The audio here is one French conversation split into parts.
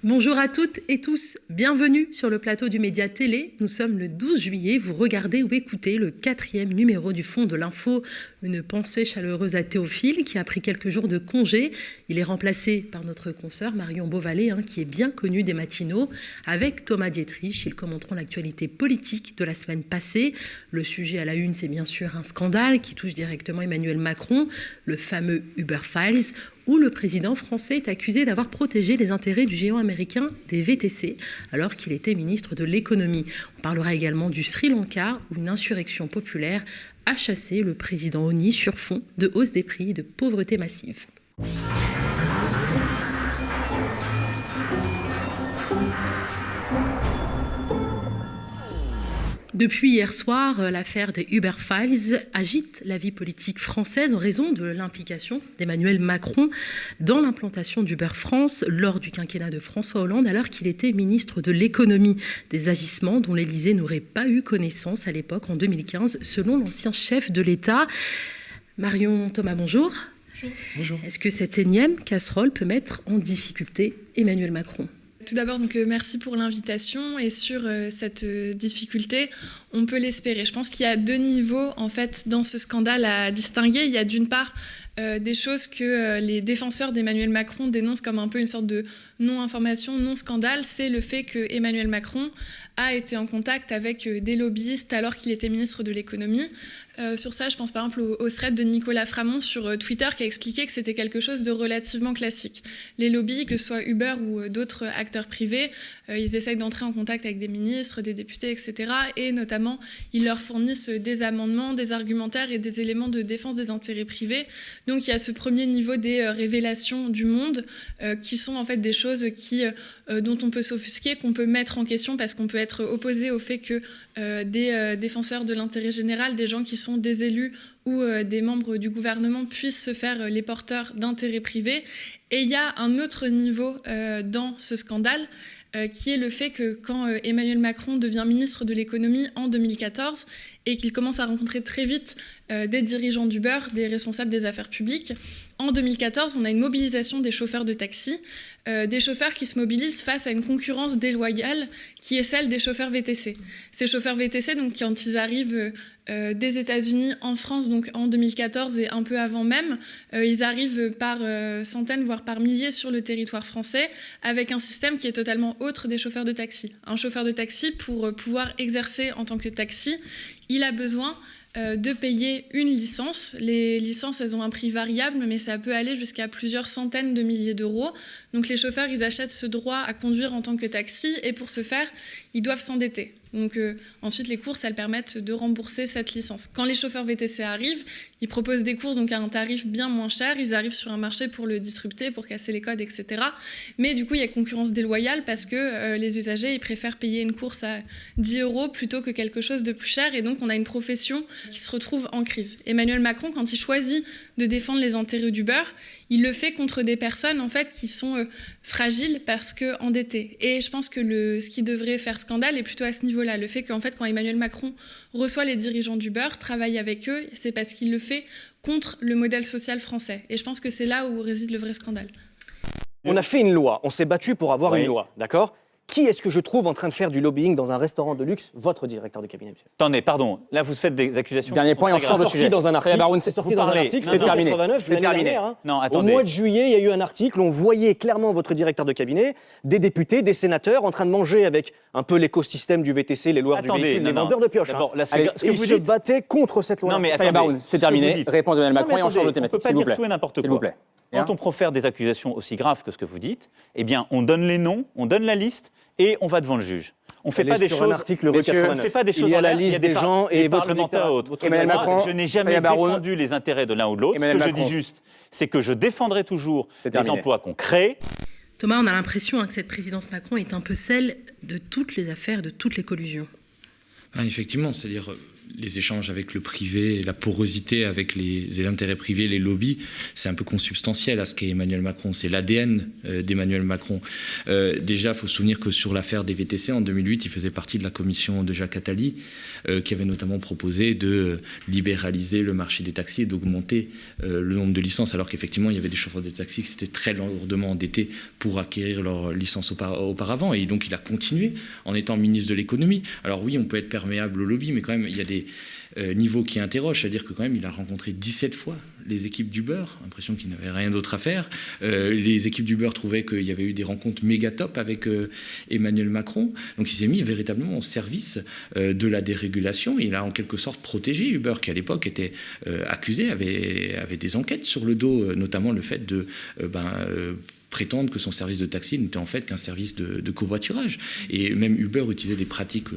Bonjour à toutes et tous, bienvenue sur le plateau du Média Télé. Nous sommes le 12 juillet, vous regardez ou écoutez le 4e numéro du Fond de l'Info. Une pensée chaleureuse à Théophile qui a pris quelques jours de congé. Il est remplacé par notre consoeur Marion Beauvalet, qui est bien connue des matinaux. Avec Thomas Dietrich, ils commenteront l'actualité politique de la semaine passée. Le sujet à la une, c'est bien sûr un scandale qui touche directement Emmanuel Macron, le fameux Uber Files, où le président français est accusé d'avoir protégé les intérêts du géant américain des VTC, alors qu'il était ministre de l'économie. On parlera également du Sri Lanka, où une insurrection populaire a chassé le président Oni sur fond de hausse des prix et de pauvreté massive. Depuis hier soir, l'affaire des Uber Files agite la vie politique française en raison de l'implication d'Emmanuel Macron dans l'implantation d'Uber France lors du quinquennat de François Hollande, alors qu'il était ministre de l'économie. Des agissements dont l'Élysée n'aurait pas eu connaissance à l'époque, en 2015, selon l'ancien chef de l'État. Marion Thomas, bonjour. Bonjour. Est-ce que cette énième casserole peut mettre en difficulté Emmanuel Macron ? Tout d'abord, merci pour l'invitation. Et sur cette difficulté, on peut l'espérer. Je pense qu'il y a deux niveaux en fait, dans ce scandale à distinguer. Il y a d'une part des choses que les défenseurs d'Emmanuel Macron dénoncent comme un peu une sorte de non-information, non-scandale. C'est le fait que Emmanuel Macron a été en contact avec des lobbyistes alors qu'il était ministre de l'économie. Sur ça, je pense par exemple au thread de Nicolas Framont sur Twitter qui a expliqué que c'était quelque chose de relativement classique. Les lobbies, que ce soit Uber ou d'autres acteurs privés, ils essayent d'entrer en contact avec des ministres, des députés, etc. Et notamment, ils leur fournissent des amendements, des argumentaires et des éléments de défense des intérêts privés. Donc il y a ce premier niveau des révélations du monde qui sont en fait des choses dont on peut s'offusquer, qu'on peut mettre en question parce qu'on peut être opposé au fait que des défenseurs de l'intérêt général, des gens qui sont des élus ou des membres du gouvernement puissent se faire les porteurs d'intérêts privés. Et il y a un autre niveau dans ce scandale qui est le fait que quand Emmanuel Macron devient ministre de l'économie en 2014 et qu'il commence à rencontrer très vite des dirigeants d'Uber, des responsables des affaires publiques, en 2014, on a une mobilisation des chauffeurs de taxi, des chauffeurs qui se mobilisent face à une concurrence déloyale qui est celle des chauffeurs VTC. Ces chauffeurs VTC, donc, quand ils arrivent des États-Unis en France, donc en 2014 et un peu avant même, ils arrivent par centaines, voire par milliers sur le territoire français avec un système qui est totalement autre des chauffeurs de taxi. Un chauffeur de taxi, pour pouvoir exercer en tant que taxi, il a besoin de payer une licence. Les licences, elles ont un prix variable, mais ça peut aller jusqu'à plusieurs centaines de milliers d'euros. Donc les chauffeurs, ils achètent ce droit à conduire en tant que taxi et pour ce faire, ils doivent s'endetter. Donc ensuite, les courses, elles permettent de rembourser cette licence. Quand les chauffeurs VTC arrivent, ils proposent des courses donc à un tarif bien moins cher. Ils arrivent sur un marché pour le disrupter, pour casser les codes, etc. Mais du coup, il y a concurrence déloyale parce que les usagers, ils préfèrent payer une course à 10 € plutôt que quelque chose de plus cher. Et donc, on a une profession qui se retrouve en crise. Emmanuel Macron, quand il choisit de défendre les intérêts d'Uber, il le fait contre des personnes en fait, qui sont fragiles parce qu'endettées. Et je pense que ce qui devrait faire scandale est plutôt à ce niveau-là. Le fait qu'en fait, quand Emmanuel Macron reçoit les dirigeants d'Uber, travaille avec eux, c'est parce qu'il le fait contre le modèle social français. Et je pense que c'est là où réside le vrai scandale. On a fait une loi, on s'est battu pour avoir une loi, d'accord ? Qui est-ce que je trouve en train de faire du lobbying dans un restaurant de luxe ? Votre directeur de cabinet, monsieur. Attendez, pardon, là vous faites des accusations. Dernier point, et on sort de sujet. Dans un article. C'est sorti dans un article, c'est terminé. 89, c'est terminé. Dernière, non, attendez. Au mois de juillet, il y a eu un article, on voyait clairement votre directeur de cabinet, des députés, des sénateurs en train de manger avec un peu l'écosystème du VTC, les loueurs du véhicule, les vendeurs de pioches. Ils se battaient contre cette loi. Non mais attendez, c'est terminé. Réponse d'Emmanuel Macron et on change de thématique. On ne peut pas dire tout et n'importe quoi. Quand on profère des accusations aussi graves que ce que vous dites, eh bien on donne les noms, on donne la liste et on va devant le juge. On ne fait pas des choses. On fait pas des choses. Il y a la liste des gens et parlementaires et autres. Emmanuel Macron, je n'ai jamais défendu les intérêts de l'un ou de l'autre. Ce que je dis juste, c'est que je défendrai toujours les emplois qu'on crée. Thomas, on a l'impression que cette présidence Macron est un peu celle de toutes les affaires, de toutes les collusions. Effectivement, c'est-à-dire les échanges avec le privé, la porosité avec les intérêts privés, les lobbies, c'est un peu consubstantiel à ce qu'est Emmanuel Macron. C'est l'ADN d'Emmanuel Macron. Déjà, il faut se souvenir que sur l'affaire des VTC, en 2008, il faisait partie de la commission de Jacques Attali, qui avait notamment proposé de libéraliser le marché des taxis et d'augmenter le nombre de licences, alors qu'effectivement, il y avait des chauffeurs de taxis qui s'étaient très lourdement endettés pour acquérir leur licence auparavant. Et donc, il a continué en étant ministre de l'économie. Alors oui, on peut être perméable au lobby, mais quand même, il y a des niveaux qui interrogent. C'est-à-dire que quand même, il a rencontré 17 fois les équipes d'Uber, impression qu'il n'avait rien d'autre à faire. Les équipes d'Uber trouvaient qu'il y avait eu des rencontres méga top avec Emmanuel Macron. Donc il s'est mis véritablement au service de la dérégulation. Il a en quelque sorte protégé Uber, qui à l'époque était accusé, avait des enquêtes sur le dos, notamment le fait de prétendre que son service de taxi n'était en fait qu'un service de covoiturage. Et même Uber utilisait des pratiques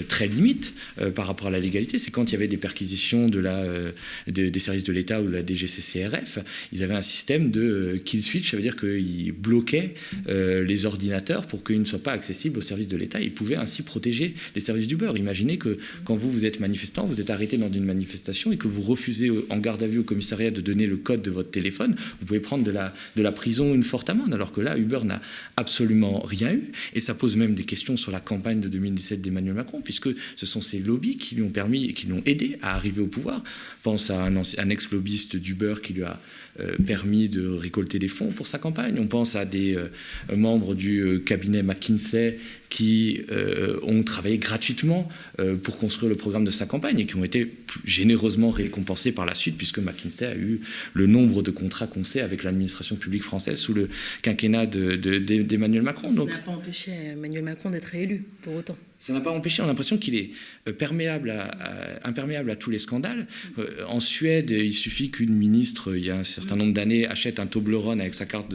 très limites par rapport à la légalité. C'est quand il y avait des perquisitions des services de l'État ou de la DGCCRF, ils avaient un système de kill switch, ça veut dire qu'ils bloquaient les ordinateurs pour qu'ils ne soient pas accessibles aux services de l'État. Ils pouvaient ainsi protéger les services d'Uber. Imaginez que quand vous êtes manifestant, vous êtes arrêté dans une manifestation et que vous refusez en garde à vue au commissariat de donner le code de votre téléphone, vous pouvez prendre de la prison une forte amende, alors que là, Uber n'a absolument rien eu. Et ça pose même des questions sur la campagne de 2017 d'Emmanuel Macron, puisque ce sont ces lobbies qui lui ont permis et qui l'ont aidé à arriver au pouvoir. Pense à un ex-lobbyiste d'Uber qui lui a permis de récolter des fonds pour sa campagne. On pense à des membres du cabinet McKinsey qui ont travaillé gratuitement pour construire le programme de sa campagne et qui ont été généreusement récompensés par la suite, puisque McKinsey a eu le nombre de contrats qu'on sait avec l'administration publique française sous le quinquennat d'Emmanuel Macron. Ça n'a pas empêché Emmanuel Macron d'être élu, pour autant. Ça n'a pas empêché, on a l'impression qu'il est imperméable à tous les scandales. En Suède, il suffit qu'une ministre, il y a un certain nombre d'années, achète un Toblerone avec sa carte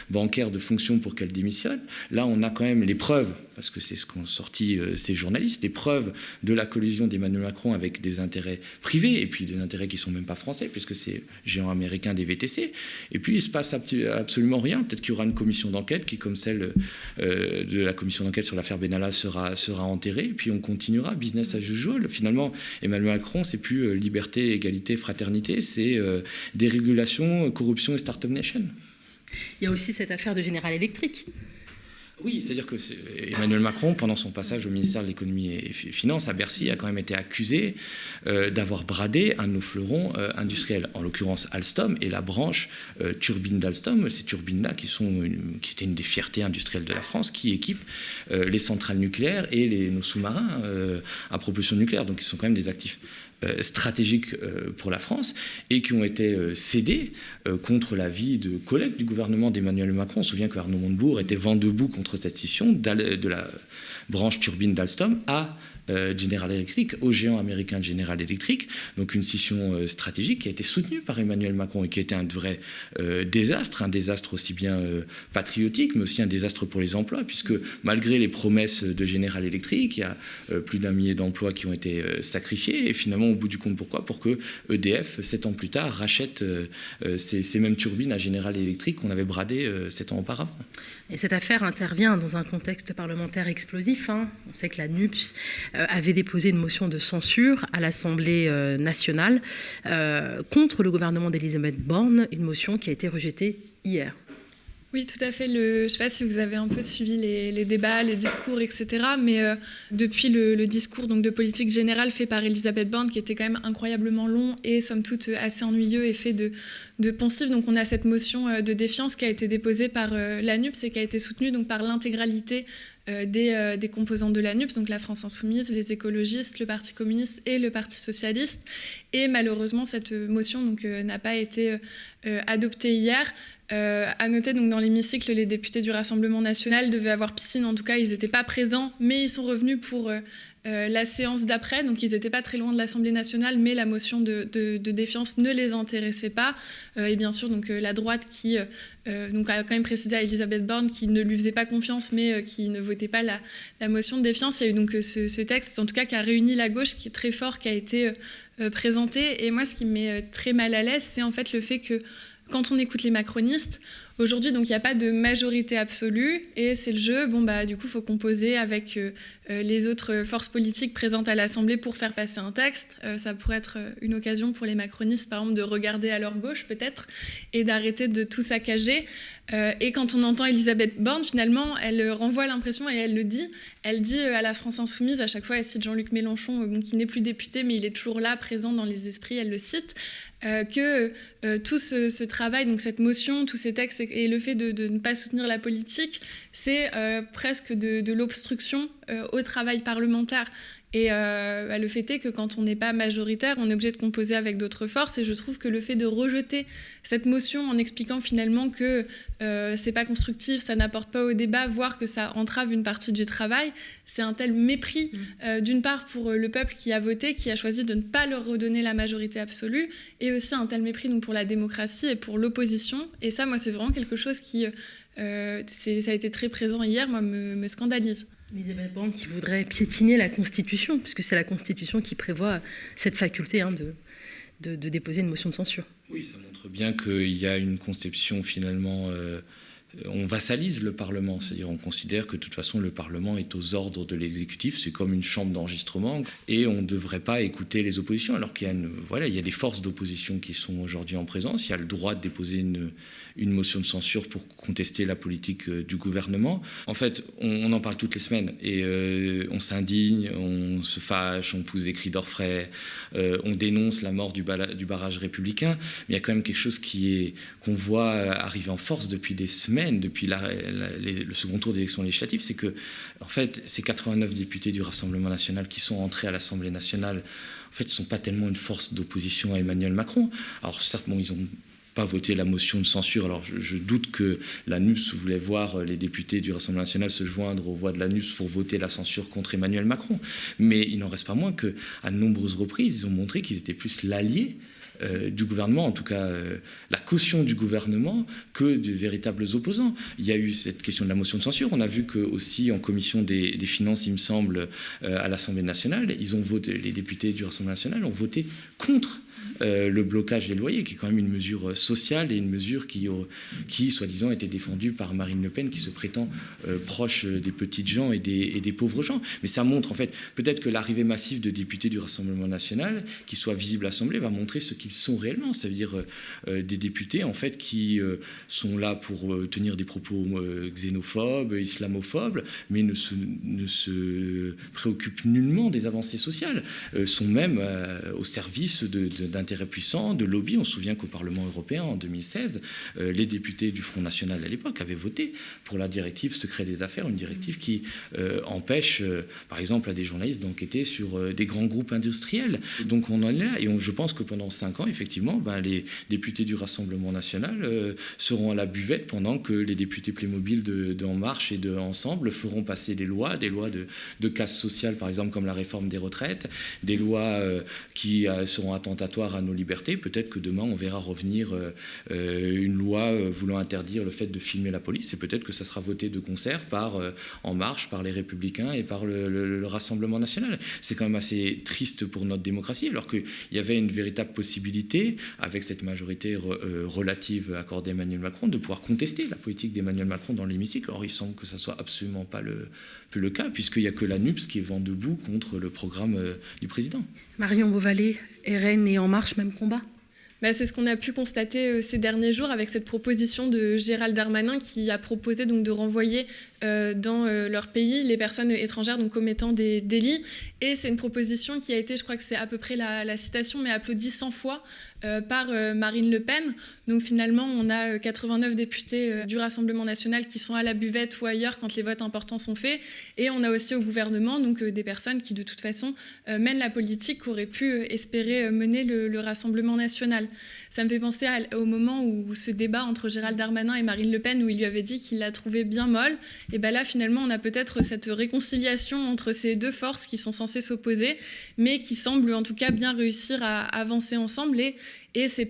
bancaire de fonction pour qu'elle démissionne. Là, on a quand même les preuves, parce que c'est ce qu'ont sorti ces journalistes, les preuves de la collusion d'Emmanuel Macron avec des intérêts privés, et puis des intérêts qui ne sont même pas français, puisque c'est géant américain des VTC. Et puis, il ne se passe absolument rien. Peut-être qu'il y aura une commission d'enquête qui, comme celle de la commission d'enquête sur l'affaire Benalla, sera enterré, et puis on continuera, business as usual. Finalement, Emmanuel Macron, c'est plus liberté, égalité, fraternité, c'est dérégulation, corruption et start-up nation. Il y a aussi cette affaire de General Electric. Oui, c'est-à-dire que Emmanuel Macron, pendant son passage au ministère de l'économie et des finances à Bercy, a quand même été accusé d'avoir bradé un de nos fleurons industriels, en l'occurrence Alstom et la branche turbine d'Alstom, ces turbines-là qui étaient une des fiertés industrielles de la France, qui équipent les centrales nucléaires et nos sous-marins à propulsion nucléaire. Donc ils sont quand même des actifs stratégiques pour la France et qui ont été cédés contre l'avis de collègues du gouvernement d'Emmanuel Macron. On se souvient qu'Arnaud Montebourg était vent debout contre cette scission de la branche turbine d'Alstom à General Electric, au géant américain General Electric, donc une scission stratégique qui a été soutenue par Emmanuel Macron et qui a été un vrai désastre, un désastre aussi bien patriotique, mais aussi un désastre pour les emplois, puisque malgré les promesses de General Electric, il y a plus d'1 millier d'emplois qui ont été sacrifiés, et finalement, au bout du compte, pourquoi ? Pour que EDF, 7 ans plus tard, rachète ces mêmes turbines à General Electric qu'on avait bradées 7 ans auparavant. Et cette affaire intervient dans un contexte parlementaire explosif. On sait que la NUPS avait déposé une motion de censure à l'Assemblée nationale contre le gouvernement d'Elisabeth Borne, une motion qui a été rejetée hier. Oui, tout à fait. Je ne sais pas si vous avez un peu suivi les débats, les discours, etc. Mais depuis le discours donc, de politique générale fait par Elisabeth Borne, qui était quand même incroyablement long et somme toute assez ennuyeux et fait de poncifs, donc on a cette motion de défiance qui a été déposée par la NUPS et qui a été soutenue donc, par l'intégralité des composants de la NUPS, donc la France Insoumise, les écologistes, le Parti communiste et le Parti socialiste. Et malheureusement, cette motion donc, n'a pas été adoptée hier. À noter, donc, dans l'hémicycle, les députés du Rassemblement national devaient avoir piscine. En tout cas, ils n'étaient pas présents, mais ils sont revenus pour la séance d'après. Donc, ils n'étaient pas très loin de l'Assemblée nationale, mais la motion de défiance ne les intéressait pas. Et bien sûr, donc, la droite qui donc, a quand même précisé à Elisabeth Borne qui ne lui faisait pas confiance, mais qui ne votait pas la motion de défiance. Il y a eu donc ce texte, en tout cas, qui a réuni la gauche, qui est très fort, qui a été présenté. Et moi, ce qui me met très mal à l'aise, c'est en fait le fait que quand on écoute les macronistes, Aujourd'hui, donc, il n'y a pas de majorité absolue et c'est le jeu. Bon, du coup, il faut composer avec les autres forces politiques présentes à l'Assemblée pour faire passer un texte. Ça pourrait être une occasion pour les macronistes, par exemple, de regarder à leur gauche, peut-être, et d'arrêter de tout saccager. Et quand on entend Elisabeth Borne, finalement, elle renvoie l'impression, et elle le dit, elle dit à la France Insoumise, à chaque fois, elle cite Jean-Luc Mélenchon, qui n'est plus député, mais il est toujours là, présent dans les esprits, elle le cite, que tout ce travail, donc cette motion, tous ces textes et le fait de ne pas soutenir la politique, c'est presque de l'obstruction au travail parlementaire. Et le fait est que quand on n'est pas majoritaire, on est obligé de composer avec d'autres forces. Et je trouve que le fait de rejeter cette motion en expliquant finalement que c'est pas constructif, ça n'apporte pas au débat, voire que ça entrave une partie du travail, c'est un tel mépris d'une part pour le peuple qui a voté, qui a choisi de ne pas leur redonner la majorité absolue, et aussi un tel mépris donc, pour la démocratie et pour l'opposition. Et ça, moi, c'est vraiment quelque chose qui, ça a été très présent hier, moi, me scandalise. Elisabeth Borne qui voudrait piétiner la Constitution, puisque c'est la Constitution qui prévoit cette faculté de déposer une motion de censure. Oui, ça montre bien qu'il y a une conception finalement... on vassalise le Parlement, c'est-à-dire on considère que de toute façon le Parlement est aux ordres de l'exécutif, c'est comme une chambre d'enregistrement et on ne devrait pas écouter les oppositions, alors qu'il y a, il y a des forces d'opposition qui sont aujourd'hui en présence, il y a le droit de déposer une motion de censure pour contester la politique du gouvernement. En fait, on en parle toutes les semaines et on s'indigne, on se fâche, on pousse des cris d'orfraie, on dénonce la mort du barrage républicain, mais il y a quand même quelque chose qu'on voit arriver en force depuis des semaines, depuis le second tour d'élection législative, c'est que en fait, ces 89 députés du Rassemblement national qui sont entrés à l'Assemblée nationale, en fait, ne sont pas tellement une force d'opposition à Emmanuel Macron. Alors certes, ils ont pas voté la motion de censure. Alors je doute que la NUPS voulait voir les députés du Rassemblement national se joindre aux voix de la NUPS pour voter la censure contre Emmanuel Macron. Mais il n'en reste pas moins qu'à de nombreuses reprises, ils ont montré qu'ils étaient plus l'allié du gouvernement, en tout cas la caution du gouvernement, que de véritables opposants. Il y a eu cette question de la motion de censure. On a vu que aussi en commission des finances, il me semble, à l'Assemblée nationale, les députés du Rassemblement national ont voté contre le blocage des loyers, qui est quand même une mesure sociale et une mesure qui soi-disant, était défendue par Marine Le Pen, qui se prétend proche des petites gens et des pauvres gens. Mais ça montre, en fait, peut-être que l'arrivée massive de députés du Rassemblement national, qui soient visibles à l'Assemblée, va montrer ce qu'ils sont réellement. Ça veut dire des députés, en fait, qui sont là pour tenir des propos xénophobes, islamophobes, mais ne se préoccupent nullement des avancées sociales, sont même au service d'intérêts puissants, de lobby. On se souvient qu'au Parlement européen, en 2016, les députés du Front National à l'époque avaient voté pour la directive secret des affaires, une directive qui empêche, par exemple, à des journalistes d'enquêter sur des grands groupes industriels. Donc on en est là, et je pense que pendant 5 ans, effectivement, les députés du Rassemblement national seront à la buvette pendant que les députés Playmobil d'En Marche et de Ensemble feront passer des lois de casse sociale, par exemple, comme la réforme des retraites, des lois qui seront attentatoires à nos libertés. Peut-être que demain, on verra revenir une loi voulant interdire le fait de filmer la police, et peut-être que ça sera voté de concert par En Marche, par les Républicains et par le Rassemblement national. C'est quand même assez triste pour notre démocratie, alors qu'il y avait une véritable possibilité, avec cette majorité relative accordée à Emmanuel Macron, de pouvoir contester la politique d'Emmanuel Macron dans l'hémicycle. Or, il semble que ça soit absolument pas le cas, puisqu'il n'y a que la NUPS qui est vent debout contre le programme du président. Marion Beauvalet, RN et En Marche, même combat ? C'est ce qu'on a pu constater ces derniers jours avec cette proposition de Gérald Darmanin qui a proposé donc de renvoyer dans leur pays les personnes étrangères donc commettant des délits. Et c'est une proposition qui a été, je crois que c'est à peu près la citation, mais applaudie 100 fois par Marine Le Pen. Donc finalement, on a 89 députés du Rassemblement national qui sont à la buvette ou ailleurs quand les votes importants sont faits. Et on a aussi au gouvernement donc, des personnes qui de toute façon mènent la politique qu'aurait pu espérer mener le Rassemblement national. Ça me fait penser au moment où ce débat entre Gérald Darmanin et Marine Le Pen, où il lui avait dit qu'il la trouvait bien molle. Et là, finalement, on a peut-être cette réconciliation entre ces deux forces qui sont censées s'opposer, mais qui semblent en tout cas bien réussir à avancer ensemble. Et ce n'est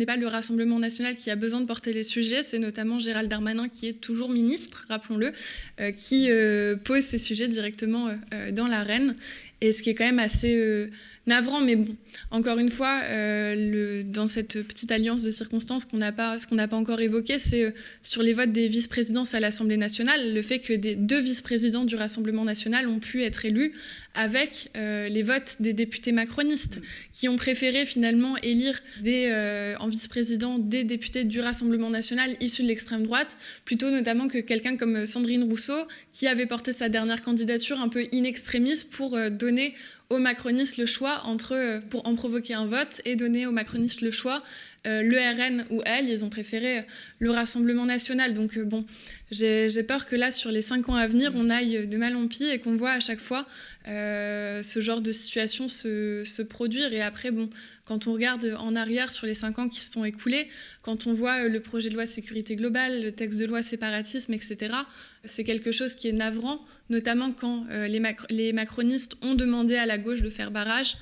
pas le Rassemblement national qui a besoin de porter les sujets, c'est notamment Gérald Darmanin, qui est toujours ministre, rappelons-le, qui pose ces sujets directement dans l'arène. Et ce qui est quand même assez navrant, mais bon, encore une fois, dans cette petite alliance de circonstances ce qu'on n'a pas encore évoqué, c'est sur les votes des vice-présidences à l'Assemblée nationale, le fait que des 2 vice-présidents du Rassemblement national ont pu être élus avec les votes des députés macronistes, qui ont préféré finalement élire en vice-président des députés du Rassemblement national issus de l'extrême droite, plutôt notamment que quelqu'un comme Sandrine Rousseau, qui avait porté sa dernière candidature un peu in extremis pour donner aux macronistes le choix pour en provoquer un vote et donner aux macronistes le choix, le RN ou elle, ils ont préféré le Rassemblement national. Donc j'ai peur que là, sur les 5 ans à venir, on aille de mal en pis et qu'on voit à chaque fois ce genre de situation se produire. Et après, quand on regarde en arrière sur les 5 ans qui se sont écoulés, quand on voit le projet de loi sécurité globale, le texte de loi séparatisme, etc., c'est quelque chose qui est navrant, notamment quand les macronistes ont demandé à la gauche de faire barrage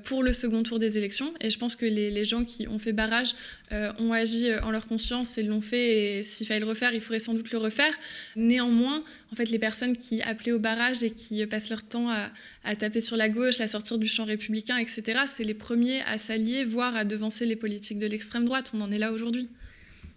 pour le second tour des élections. Et je pense que les gens qui ont fait barrage ont agi en leur conscience et l'ont fait. Et s'il fallait le refaire, il faudrait sans doute le refaire. Néanmoins, en fait, les personnes qui appelaient au barrage et qui passent leur temps à taper sur la gauche, à sortir du champ républicain, etc., c'est les premiers à s'allier, voire à devancer les politiques de l'extrême droite. On en est là aujourd'hui.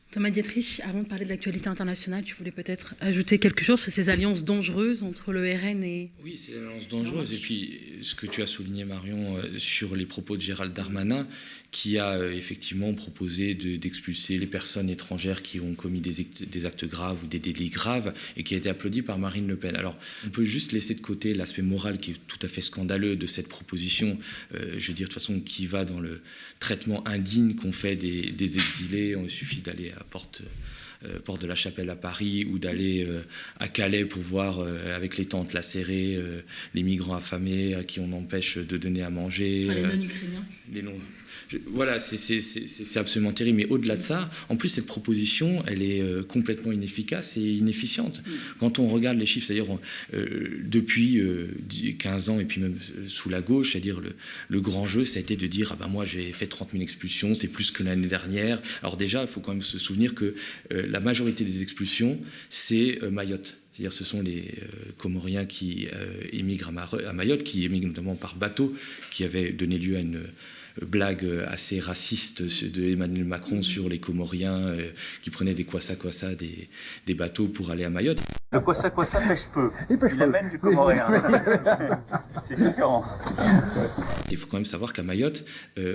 Thomas Dietrich, avant de parler de l'actualité internationale, tu voulais peut-être ajouter quelque chose sur ces alliances dangereuses entre le RN et... Oui, ces alliances dangereuses. Et puis, ce que tu as souligné, Marion, sur les propos de Gérald Darmanin, qui a effectivement proposé d'expulser les personnes étrangères qui ont commis des actes graves ou des délits graves, et qui a été applaudi par Marine Le Pen. Alors, on peut juste laisser de côté l'aspect moral qui est tout à fait scandaleux de cette proposition, je veux dire, de toute façon, qui va dans le traitement indigne qu'on fait des exilés. Il suffit d'aller à Porte de la Chapelle à Paris ou d'aller à Calais pour voir avec les tentes lacérées les migrants affamés à qui on empêche de donner à manger. Les non-ukrainiens. Voilà, c'est absolument terrible. Mais au-delà de ça, en plus, cette proposition, elle est complètement inefficace et inefficiente. Quand on regarde les chiffres, c'est-à-dire depuis 15 ans, et puis même sous la gauche, c'est-à-dire le grand jeu, ça a été de dire « moi, j'ai fait 30 000 expulsions, c'est plus que l'année dernière ». Alors déjà, il faut quand même se souvenir que la majorité des expulsions, c'est Mayotte. C'est-à-dire ce sont les Comoriens qui émigrent à Mayotte, qui émigrent notamment par bateau, qui avait donné lieu à une blague assez raciste de Emmanuel Macron sur les Comoriens qui prenaient des kwassa-kwassa des bateaux pour aller à Mayotte. Le kwassa-kwassa pêche peu. Il amène du Comorien. C'est différent. Il faut quand même savoir qu'à Mayotte,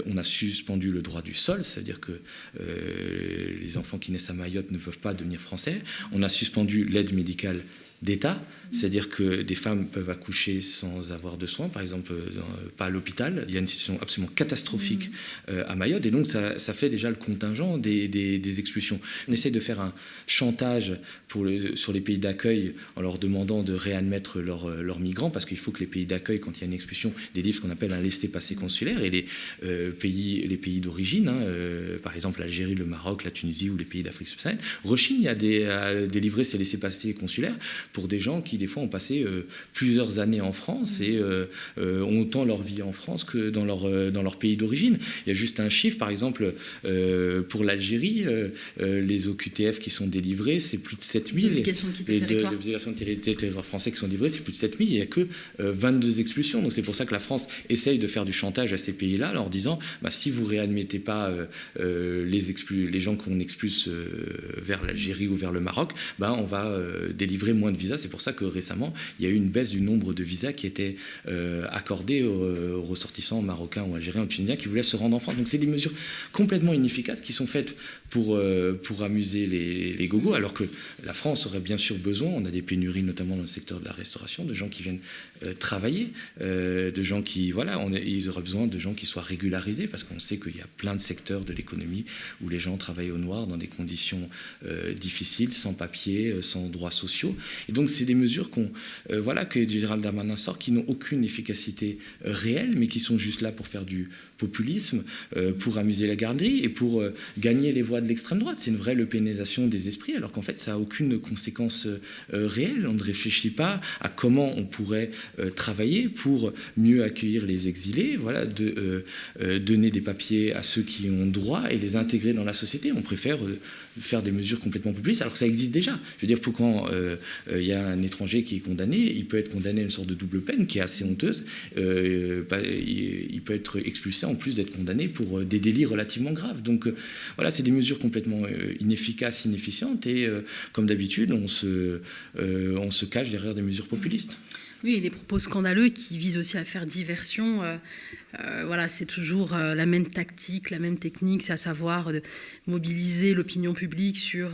on a suspendu le droit du sol, c'est-à-dire que les enfants qui naissent à Mayotte ne peuvent pas devenir français. On a suspendu l'aide médicale d'État, c'est-à-dire que des femmes peuvent accoucher sans avoir de soins, par exemple pas à l'hôpital. Il y a une situation absolument catastrophique à Mayotte, et donc ça fait déjà le contingent des expulsions. On essaie de faire un chantage sur les pays d'accueil en leur demandant de réadmettre leurs migrants, parce qu'il faut que les pays d'accueil, quand il y a une expulsion, délivrent ce qu'on appelle un laissez-passer consulaire, et les pays d'origine, par exemple l'Algérie, le Maroc, la Tunisie ou les pays d'Afrique subsaharienne, rechignent à délivrer ces laissez-passer consulaires pour des gens qui, des fois, ont passé plusieurs années en France et ont autant leur vie en France que dans leur pays d'origine. Il y a juste un chiffre, par exemple, pour l'Algérie, les OQTF qui sont délivrés, c'est plus de 7000. L'obligation de quitter le territoire. L'obligation de quitter le territoire français qui sont délivrés, c'est plus de 7000. Il n'y a que 22 expulsions. Donc c'est pour ça que la France essaye de faire du chantage à ces pays-là, en leur disant, si vous ne réadmettez pas les gens qu'on expulse vers l'Algérie ou vers le Maroc, on va délivrer moins de visas. C'est pour ça que récemment, il y a eu une baisse du nombre de visas qui étaient accordés aux ressortissants marocains ou algériens ou tunisiens qui voulaient se rendre en France. Donc c'est des mesures complètement inefficaces qui sont faites pour amuser les gogos, alors que la France aurait bien sûr besoin, on a des pénuries notamment dans le secteur de la restauration, de gens qui viennent travailler, de gens qui, ils auraient besoin de gens qui soient régularisés, parce qu'on sait qu'il y a plein de secteurs de l'économie où les gens travaillent au noir dans des conditions difficiles, sans papier, sans droits sociaux. Et Et donc, c'est des mesures que Gérald Darmanin sort, qui n'ont aucune efficacité réelle, mais qui sont juste là pour faire du populisme, pour amuser la garderie et pour gagner les voix de l'extrême droite. C'est une vraie lepénisation des esprits, alors qu'en fait, ça n'a aucune conséquence réelle. On ne réfléchit pas à comment on pourrait travailler pour mieux accueillir les exilés, donner des papiers à ceux qui ont droit et les intégrer dans la société. On préfère faire des mesures complètement populistes, alors que ça existe déjà. Je veux dire, quand il y a un étranger qui est condamné, il peut être condamné à une sorte de double peine qui est assez honteuse. Il peut être expulsé en plus d'être condamné pour des délits relativement graves. Donc c'est des mesures complètement inefficaces, inefficientes, et comme d'habitude, on se cache derrière des mesures populistes. Oui, et des propos scandaleux qui visent aussi à faire diversion. C'est toujours la même tactique, la même technique, c'est à savoir de mobiliser l'opinion publique sur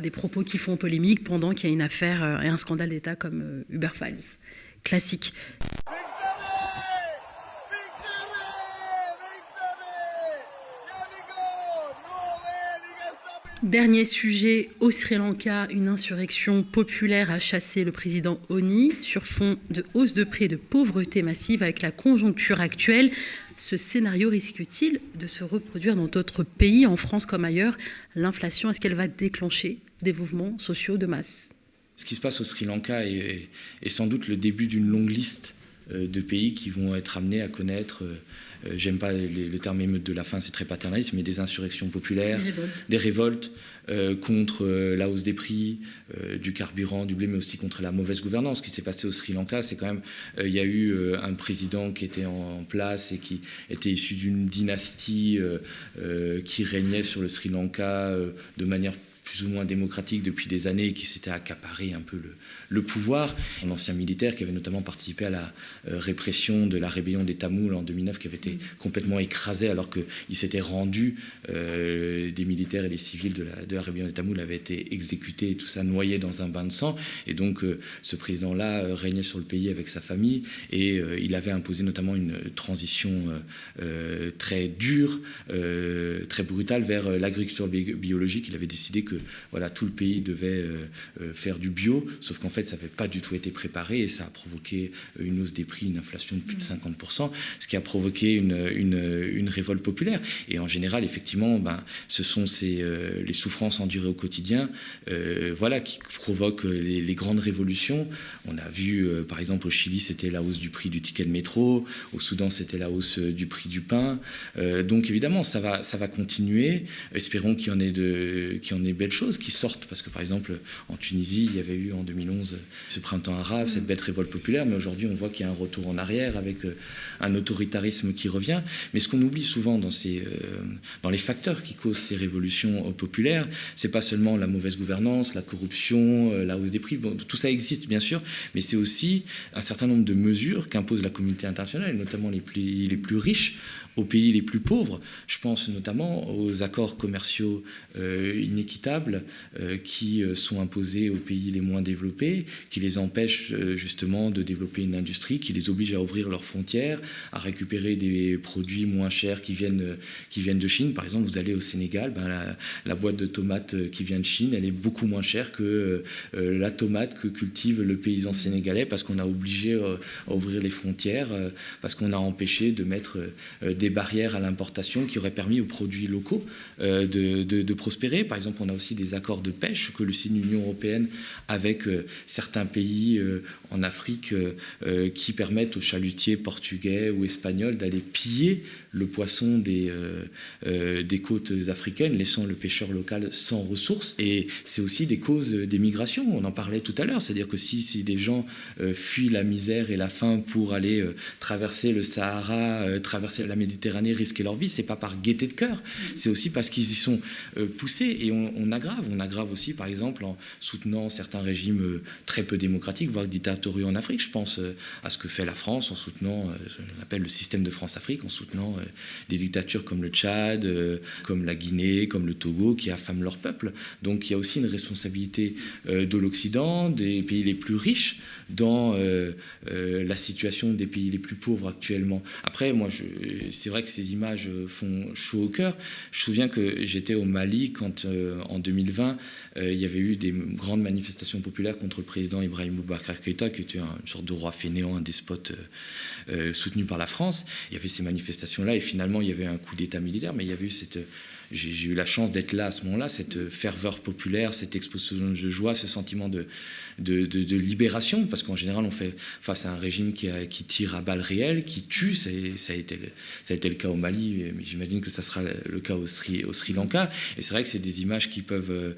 des propos qui font polémique pendant qu'il y a une affaire et un scandale d'État comme Uber Files. Classique. Dernier sujet, au Sri Lanka, une insurrection populaire a chassé le président Oni sur fond de hausse de prix et de pauvreté massive. Avec la conjoncture actuelle, ce scénario risque-t-il de se reproduire dans d'autres pays, en France comme ailleurs? L'inflation, est-ce qu'elle va déclencher des mouvements sociaux de masse? Ce qui se passe au Sri Lanka est sans doute le début d'une longue liste de pays qui vont être amenés à connaître, j'aime pas le terme émeute de la faim, c'est très paternaliste, mais des insurrections populaires, des révoltes contre la hausse des prix, du carburant, du blé, mais aussi contre la mauvaise gouvernance. Ce qui s'est passé au Sri Lanka, c'est quand même, il y a eu un président qui était en place et qui était issu d'une dynastie qui régnait sur le Sri Lanka de manière plus ou moins démocratique depuis des années, qui s'était accaparé un peu le pouvoir. Un ancien militaire qui avait notamment participé à la répression de la rébellion des Tamouls en 2009, qui avait été complètement écrasé alors qu'il s'était rendu. Des militaires et des civils de la rébellion des Tamouls avaient été exécutés et tout ça noyé dans un bain de sang. Et donc ce président-là régnait sur le pays avec sa famille, et il avait imposé notamment une transition très dure, très brutale vers l'agriculture biologique. Il avait décidé que tout le pays devait faire du bio, sauf qu'en fait ça n'avait pas du tout été préparé, et ça a provoqué une hausse des prix, une inflation de plus de 50%, ce qui a provoqué une révolte populaire. Et en général, effectivement, ce sont les souffrances endurées au quotidien qui provoquent les grandes révolutions. On a vu, par exemple, au Chili, c'était la hausse du prix du ticket de métro, au Soudan, c'était la hausse du prix du pain. Donc évidemment, ça va continuer. Espérons qu'il y en ait belles choses qui sortent, parce que par exemple en Tunisie il y avait eu en 2011 ce printemps arabe, cette bête révolte populaire, mais aujourd'hui on voit qu'il y a un retour en arrière avec un autoritarisme qui revient. Mais ce qu'on oublie souvent dans les facteurs qui causent ces révolutions populaires, c'est pas seulement la mauvaise gouvernance, la corruption, la hausse des prix, tout ça existe bien sûr, mais c'est aussi un certain nombre de mesures qu'impose la communauté internationale, et notamment les plus riches aux pays les plus pauvres. Je pense notamment aux accords commerciaux inéquitables qui sont imposés aux pays les moins développés, qui les empêchent justement de développer une industrie, qui les obligent à ouvrir leurs frontières, à récupérer des produits moins chers qui viennent de Chine. Par exemple, vous allez au Sénégal, la boîte de tomates qui vient de Chine, elle est beaucoup moins chère que la tomate que cultive le paysan sénégalais, parce qu'on a obligé à ouvrir les frontières, parce qu'on a empêché de mettre des barrières à l'importation qui auraient permis aux produits locaux de prospérer. Par exemple, on a aussi des accords de pêche que le signe l'Union européenne avec certains pays en Afrique qui permettent aux chalutiers portugais ou espagnols d'aller piller le poisson des côtes africaines, laissant le pêcheur local sans ressources. Et c'est aussi des causes des migrations. On en parlait tout à l'heure. C'est-à-dire que si des gens fuient la misère et la faim pour aller traverser le Sahara, traverser la Méditerranée, risquer leur vie, c'est pas par gaieté de cœur. C'est aussi parce qu'ils y sont poussés. Et on aggrave aussi, par exemple, en soutenant certains régimes très peu démocratiques, voire dictatoriaux en Afrique. Je pense à ce que fait la France en soutenant ce qu'on appelle le système de France-Afrique, en soutenant des dictatures comme le Tchad, comme la Guinée, comme le Togo, qui affament leur peuple. Donc il y a aussi une responsabilité de l'Occident, des pays les plus riches, dans la situation des pays les plus pauvres actuellement. Après, moi, c'est vrai que ces images font chaud au cœur. Je me souviens que j'étais au Mali quand, en en 2020, il y avait eu des grandes manifestations populaires contre le président Ibrahim Boubacar Keïta, qui était une sorte de roi fainéant, un despote soutenu par la France. Il y avait ces manifestations-là et finalement il y avait un coup d'État militaire, mais il y avait eu j'ai eu la chance d'être là à ce moment-là, cette ferveur populaire, cette explosion de joie, ce sentiment de libération, parce qu'en général on fait face à un régime qui tire à balles réelles, qui tue, ça a été le cas au Mali, mais j'imagine que ça sera le cas au Sri Lanka, et c'est vrai que c'est des images qui peuvent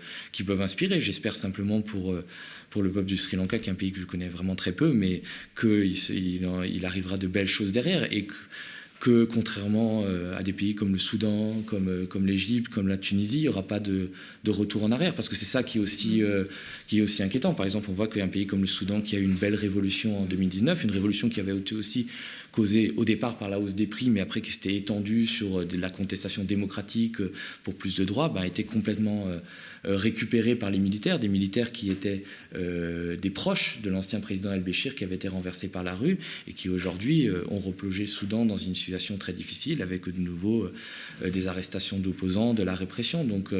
inspirer. J'espère simplement pour le peuple du Sri Lanka, qui est un pays que je connais vraiment très peu, mais qu'il arrivera de belles choses derrière, et que contrairement à des pays comme le Soudan, comme l'Égypte, comme la Tunisie, il n'y aura pas de retour en arrière, parce que c'est ça qui est aussi inquiétant. Par exemple, on voit qu'un pays comme le Soudan, qui a eu une belle révolution en 2019, une révolution qui avait été aussi causée au départ par la hausse des prix, mais après qui s'était étendue sur de la contestation démocratique pour plus de droits, a été complètement récupéré par les militaires, des militaires qui étaient des proches de l'ancien président El-Béchir, qui avait été renversé par la rue et qui aujourd'hui ont replongé le Soudan dans une situation très difficile, avec de nouveau des arrestations d'opposants, de la répression. Donc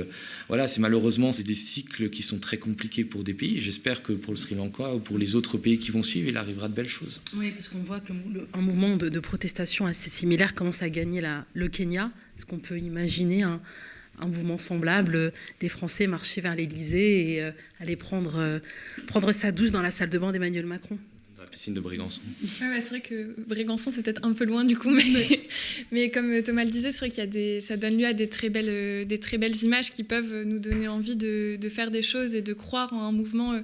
voilà, malheureusement, c'est des cycles qui sont très compliqués pour des pays. J'espère que pour le Sri Lanka ou pour les autres pays qui vont suivre, il arrivera de belles choses. Oui, parce qu'on voit qu'un mouvement de protestation assez similaire commence à gagner le Kenya. Est-ce qu'on peut imaginer un mouvement semblable, des Français marcher vers l'Élysée et aller prendre sa douche dans la salle de bain d'Emmanuel Macron? Dans la piscine de Brégançon. Ouais, c'est vrai que Brégançon, c'est peut-être un peu loin du coup, mais comme Thomas le disait, c'est vrai qu'il ça donne lieu à des très belles images qui peuvent nous donner envie de faire des choses et de croire en un mouvement.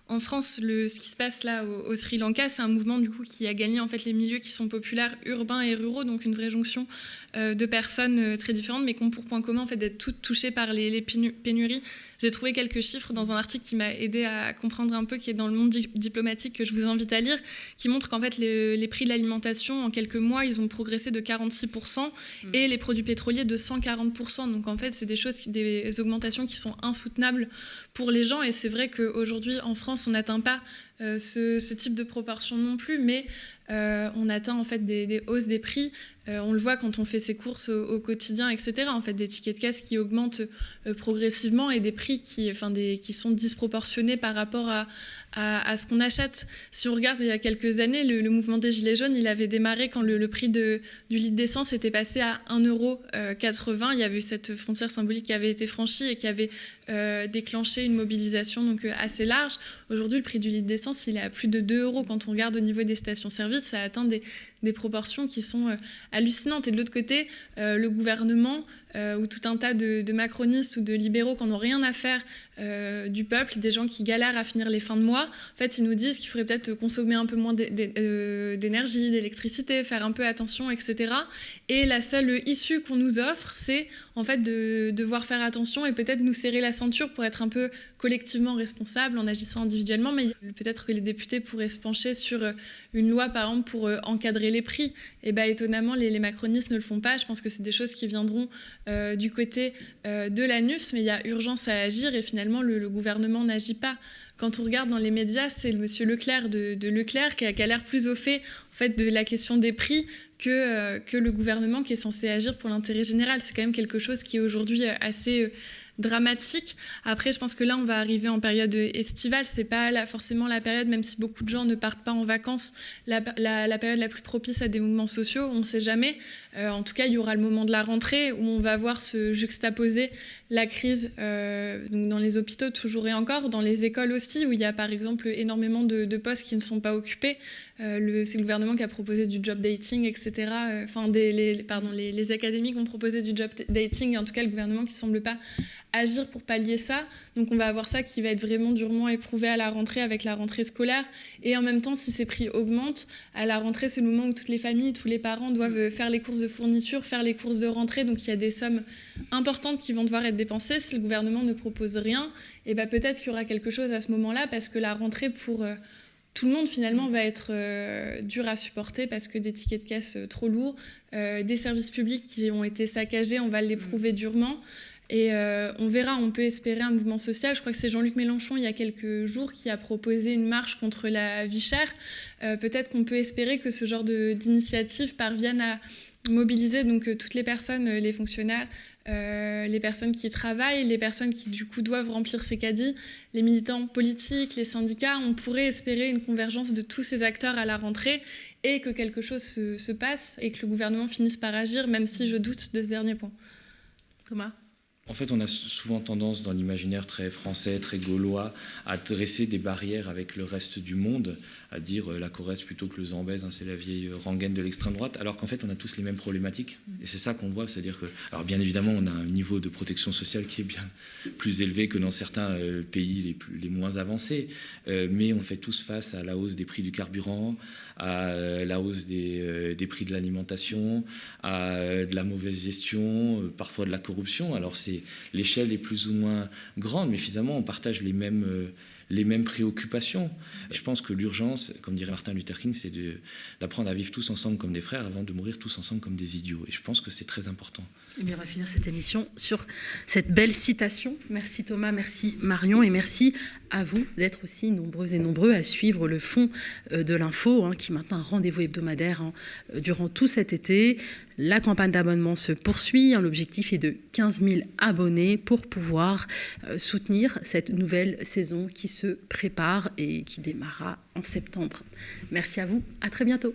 En France, ce qui se passe là au Sri Lanka, c'est un mouvement du coup qui a gagné en fait les milieux qui sont populaires, urbains et ruraux, donc une vraie jonction de personnes très différentes, mais qui ont pour point commun en fait d'être toutes touchées par les pénuries. J'ai trouvé quelques chiffres dans un article qui m'a aidé à comprendre un peu, qui est dans le Monde diplomatique, que je vous invite à lire, qui montre qu'en fait les prix de l'alimentation en quelques mois, ils ont progressé de 46% et les produits pétroliers de 140%. Donc en fait, c'est des augmentations qui sont insoutenables pour les gens, et c'est vrai qu'aujourd'hui en France, on n'atteint pas ce type de proportion non plus, mais on atteint en fait des hausses des prix. On le voit quand on fait ses courses au quotidien, etc. En fait, des tickets de caisse qui augmentent progressivement et des prix qui sont disproportionnés par rapport à ce qu'on achète. Si on regarde il y a quelques années, le mouvement des Gilets jaunes, il avait démarré quand le prix du litre d'essence était passé à 1,80 €. Il y avait eu cette frontière symbolique qui avait été franchie et qui avait déclenché une mobilisation donc assez large. Aujourd'hui, le prix du litre d'essence, il est à plus de 2 €. Quand on regarde au niveau des stations-service, ça atteint des proportions qui sont hallucinantes. Et de l'autre côté, le gouvernement ou tout un tas de macronistes ou de libéraux qui n'ont rien à faire du peuple, des gens qui galèrent à finir les fins de mois, en fait, ils nous disent qu'il faudrait peut-être consommer un peu moins d'énergie, d'électricité, faire un peu attention, etc. Et la seule issue qu'on nous offre, c'est en fait de devoir faire attention et peut-être nous serrer la ceinture pour être un peu collectivement responsables en agissant individuellement. Mais peut-être que les députés pourraient se pencher sur une loi, par exemple, pour encadrer les prix. Et étonnamment, les macronistes ne le font pas. Je pense que c'est des choses qui viendront du côté de l'ANUFS, mais il y a urgence à agir et finalement, le gouvernement n'agit pas. Quand on regarde dans les médias, c'est le monsieur Leclerc de Leclerc qui a l'air plus au fait, en fait, de la question des prix que le gouvernement qui est censé agir pour l'intérêt général. C'est quand même quelque chose qui est aujourd'hui assez dramatique. Après, je pense que là, on va arriver en période estivale. C'est pas forcément la période, même si beaucoup de gens ne partent pas en vacances, la période la plus propice à des mouvements sociaux. On ne sait jamais. En tout cas, il y aura le moment de la rentrée où on va voir se juxtaposer la crise donc dans les hôpitaux toujours et encore, dans les écoles aussi, où il y a par exemple énormément de postes qui ne sont pas occupés. C'est le gouvernement qui a proposé du job dating, etc. Les académiques ont proposé du job dating, et en tout cas le gouvernement qui ne semble pas agir pour pallier ça. Donc on va avoir ça qui va être vraiment durement éprouvé à la rentrée, avec la rentrée scolaire. Et en même temps, si ces prix augmentent, à la rentrée, c'est le moment où toutes les familles, tous les parents doivent faire les courses de fourniture, faire les courses de rentrée. Donc il y a des sommes importantes qui vont devoir être dépensées. Si le gouvernement ne propose rien, et peut-être qu'il y aura quelque chose à ce moment-là, parce que la rentrée pour tout le monde finalement va être dure à supporter, parce que des tickets de caisse trop lourds, des services publics qui ont été saccagés, on va l'éprouver durement. Et on verra, on peut espérer un mouvement social. Je crois que c'est Jean-Luc Mélenchon, il y a quelques jours, qui a proposé une marche contre la vie chère. Peut-être qu'on peut espérer que ce genre d'initiative parvienne à mobiliser donc toutes les personnes, les fonctionnaires, les personnes qui travaillent, les personnes qui du coup doivent remplir ces caddies, les militants politiques, les syndicats. On pourrait espérer une convergence de tous ces acteurs à la rentrée et que quelque chose se passe et que le gouvernement finisse par agir, même si je doute de ce dernier point. Thomas ? En fait, on a souvent tendance, dans l'imaginaire très français, très gaulois, à dresser des barrières avec le reste du monde, à dire la Corrèze plutôt que le Zambèze, hein, c'est la vieille rengaine de l'extrême droite, alors qu'en fait, on a tous les mêmes problématiques. Et c'est ça qu'on voit, c'est-à-dire que, alors bien évidemment, on a un niveau de protection sociale qui est bien plus élevé que dans certains pays les moins avancés, mais on fait tous face à la hausse des prix du carburant, à la hausse des prix de l'alimentation, à de la mauvaise gestion, parfois de la corruption. Alors l'échelle est plus ou moins grande, mais finalement on partage les mêmes préoccupations. Je pense que l'urgence, comme dirait Martin Luther King, c'est d'apprendre à vivre tous ensemble comme des frères avant de mourir tous ensemble comme des idiots. Et je pense que c'est très important. Et bien, on va finir cette émission sur cette belle citation. Merci Thomas, merci Marion, et merci à vous d'être aussi nombreuses et nombreux à suivre le fond de l'info, qui est maintenant un rendez-vous hebdomadaire durant tout cet été. La campagne d'abonnement se poursuit. L'objectif est de 15 000 abonnés pour pouvoir soutenir cette nouvelle saison qui se prépare et qui démarrera en septembre. Merci à vous. À très bientôt.